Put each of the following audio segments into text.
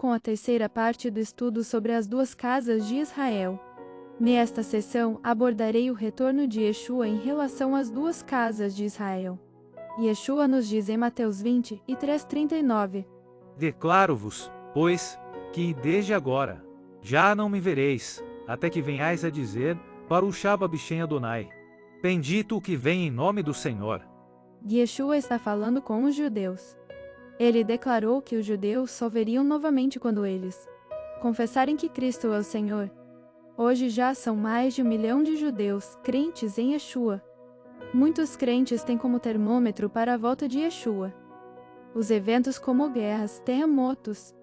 com a terceira parte do estudo sobre as duas casas de Israel. Nesta sessão, abordarei o retorno de Yeshua em relação às duas casas de Israel. Yeshua nos diz em Mateus 23:39: Declaro-vos, pois, que desde agora já não me vereis, até que venhais a dizer, Baruch haba Bishem Adonai. Bendito o que vem em nome do Senhor. Yeshua está falando com os judeus. Ele declarou que os judeus só veriam novamente quando eles confessarem que Cristo é o Senhor. Hoje já são mais de 1 milhão de judeus crentes em Yeshua. Muitos crentes têm como termômetro para a volta de Yeshua os eventos como guerras, terremotos,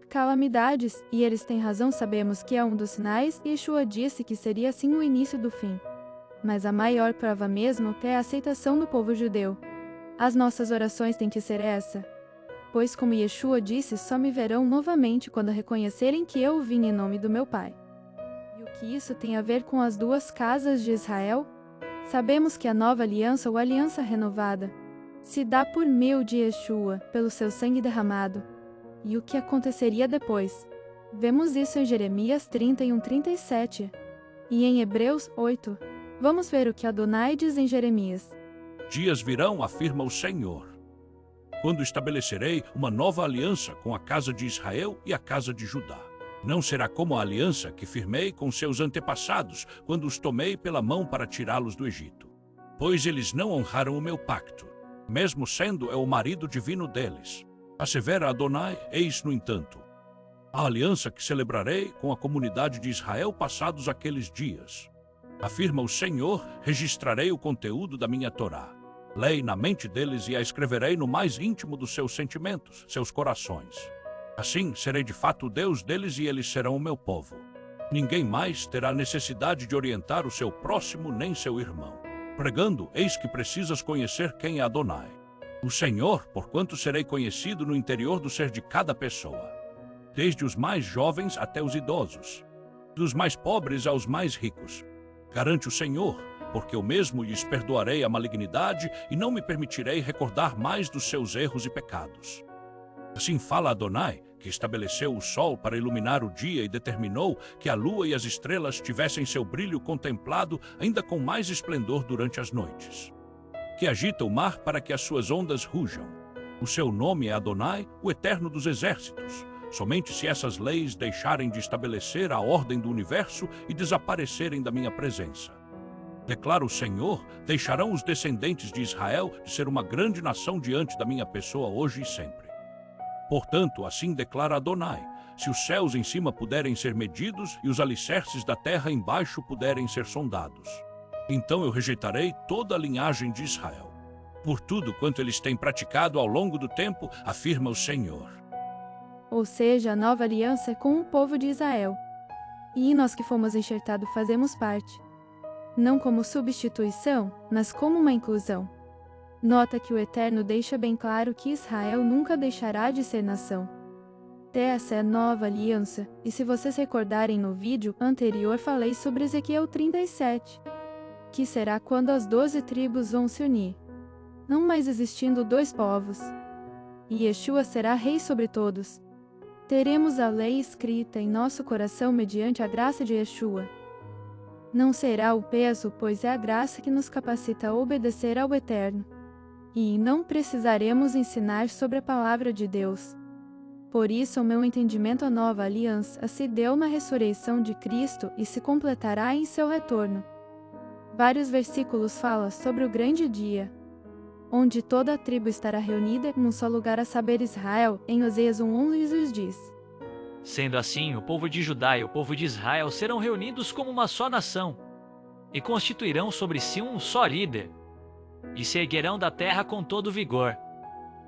calamidades, e eles têm razão. Sabemos que é um dos sinais, e Yeshua disse que seria assim o início do fim. Mas a maior prova mesmo é a aceitação do povo judeu. As nossas orações têm que ser essa. Pois como Yeshua disse, só me verão novamente quando reconhecerem que eu vim em nome do meu Pai. E o que isso tem a ver com as duas casas de Israel? Sabemos que a nova aliança ou aliança renovada se dá por meio de Yeshua, pelo seu sangue derramado. E o que aconteceria depois? Vemos isso em Jeremias 31:37 e em Hebreus 8. Vamos ver o que Adonai diz em Jeremias. Dias virão, afirma o Senhor, quando estabelecerei uma nova aliança com a casa de Israel e a casa de Judá. Não será como a aliança que firmei com seus antepassados, quando os tomei pela mão para tirá-los do Egito. Pois eles não honraram o meu pacto, mesmo sendo eu o marido divino deles. Assevera Adonai, eis, no entanto, a aliança que celebrarei com a comunidade de Israel passados aqueles dias. Afirma o Senhor, registrarei o conteúdo da minha Torá. Lei na mente deles e a escreverei no mais íntimo dos seus sentimentos, seus corações. Assim, serei de fato o Deus deles e eles serão o meu povo. Ninguém mais terá necessidade de orientar o seu próximo nem seu irmão. Pregando, eis que precisas conhecer quem é Adonai, o Senhor, porquanto serei conhecido no interior do ser de cada pessoa, desde os mais jovens até os idosos, dos mais pobres aos mais ricos. Garante o Senhor, porque eu mesmo lhes perdoarei a malignidade e não me permitirei recordar mais dos seus erros e pecados. Assim fala Adonai, que estabeleceu o sol para iluminar o dia e determinou que a lua e as estrelas tivessem seu brilho contemplado ainda com mais esplendor durante as noites. Que agita o mar para que as suas ondas rujam. O seu nome é Adonai, o Eterno dos Exércitos. Somente se essas leis deixarem de estabelecer a ordem do universo e desaparecerem da minha presença. Declara o Senhor, deixarão os descendentes de Israel de ser uma grande nação diante da minha pessoa hoje e sempre. Portanto, assim declara Adonai, se os céus em cima puderem ser medidos e os alicerces da terra embaixo puderem ser sondados, então eu rejeitarei toda a linhagem de Israel. Por tudo quanto eles têm praticado ao longo do tempo, afirma o Senhor. Ou seja, a nova aliança é com o povo de Israel. E nós que fomos enxertados fazemos parte. Não como substituição, mas como uma inclusão. Nota que o Eterno deixa bem claro que Israel nunca deixará de ser nação. Essa é a nova aliança, e se vocês recordarem no vídeo anterior falei sobre Ezequiel 37, que será quando as 12 tribos vão se unir, não mais existindo dois povos. E Yeshua será rei sobre todos. Teremos a lei escrita em nosso coração mediante a graça de Yeshua. Não será o peso, pois é a graça que nos capacita a obedecer ao Eterno. E não precisaremos ensinar sobre a palavra de Deus. Por isso, o meu entendimento à nova aliança se deu na ressurreição de Cristo e se completará em seu retorno. Vários versículos falam sobre o grande dia, onde toda a tribo estará reunida num só lugar, a saber Israel. Em Oséias 1:1 Jesus diz: Sendo assim, o povo de Judá e o povo de Israel serão reunidos como uma só nação, e constituirão sobre si um só líder, e se erguerão da terra com todo vigor,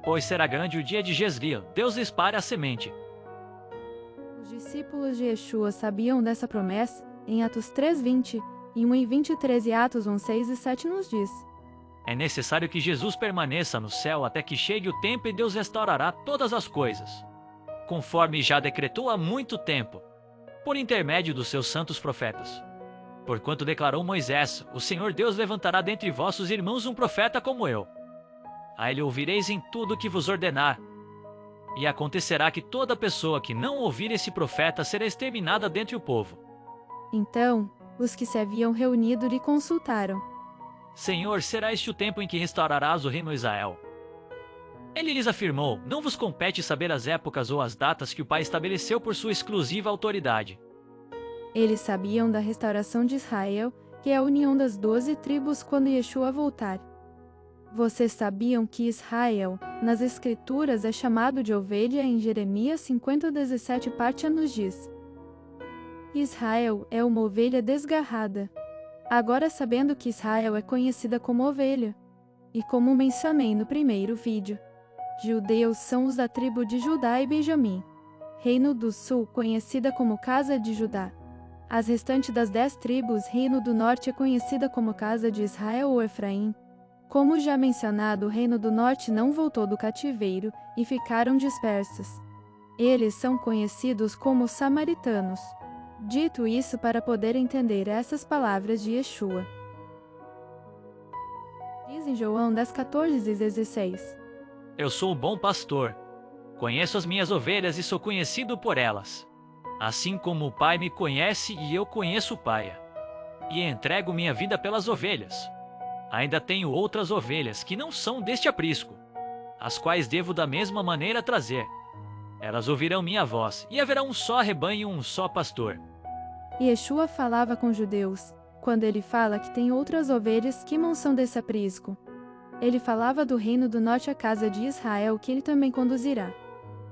pois será grande o dia de Jezreel, Deus espalha a semente. Os discípulos de Yeshua sabiam dessa promessa. Em Atos 3:20 e 1:23 e Atos 1:6 e 7 nos diz: É necessário que Jesus permaneça no céu até que chegue o tempo e Deus restaurará todas as coisas, conforme já decretou há muito tempo, por intermédio dos seus santos profetas. Porquanto declarou Moisés, o Senhor Deus levantará dentre vossos irmãos um profeta como eu. A ele ouvireis em tudo o que vos ordenar. E acontecerá que toda pessoa que não ouvir esse profeta será exterminada dentre o povo. Então, os que se haviam reunido lhe consultaram. Senhor, será este o tempo em que restaurarás o reino a Israel? Ele lhes afirmou: não vos compete saber as épocas ou as datas que o Pai estabeleceu por sua exclusiva autoridade. Eles sabiam da restauração de Israel, que é a união das 12 tribos quando Yeshua voltar. Vocês sabiam que Israel, nas Escrituras, é chamado de ovelha em Jeremias 50:17 parte A nos diz: Israel é uma ovelha desgarrada. Agora sabendo que Israel é conhecida como ovelha, e como mencionei no primeiro vídeo, judeus são os da tribo de Judá e Benjamim. Reino do Sul, conhecida como Casa de Judá. As restantes das 10 tribos, Reino do Norte é conhecida como Casa de Israel ou Efraim. Como já mencionado, o Reino do Norte não voltou do cativeiro e ficaram dispersos. Eles são conhecidos como samaritanos. Dito isso para poder entender essas palavras de Yeshua. Diz em João 10:14-16. Eu sou o bom pastor. Conheço as minhas ovelhas e sou conhecido por elas. Assim como o Pai me conhece e eu conheço o Pai. E entrego minha vida pelas ovelhas. Ainda tenho outras ovelhas que não são deste aprisco, as quais devo da mesma maneira trazer. Elas ouvirão minha voz, e haverá um só rebanho e um só pastor. Yeshua falava com judeus, quando ele fala que tem outras ovelhas que não são desse aprisco. Ele falava do reino do norte à casa de Israel que ele também conduzirá.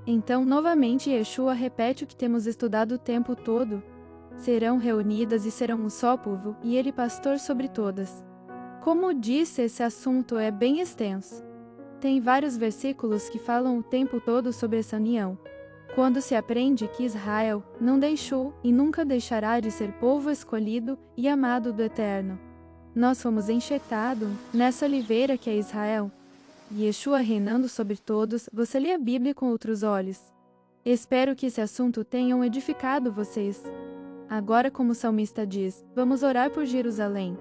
Então, novamente, Yeshua repete o que temos estudado o tempo todo. Serão reunidas e serão um só povo, e ele pastor sobre todas. Como disse, esse assunto é bem extenso. Tem vários versículos que falam o tempo todo sobre essa união. Quando se aprende que Israel não deixou e nunca deixará de ser povo escolhido e amado do Eterno. Nós fomos enxertados nessa oliveira que é Israel. Yeshua reinando sobre todos, você lê a Bíblia com outros olhos. Espero que esse assunto tenha edificado vocês. Agora, como o salmista diz, vamos orar por Jerusalém.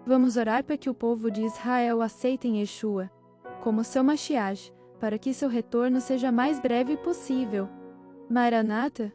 Vamos orar para que o povo de Israel aceitem Yeshua como seu Mashiach, para que seu retorno seja mais breve possível. Maranata,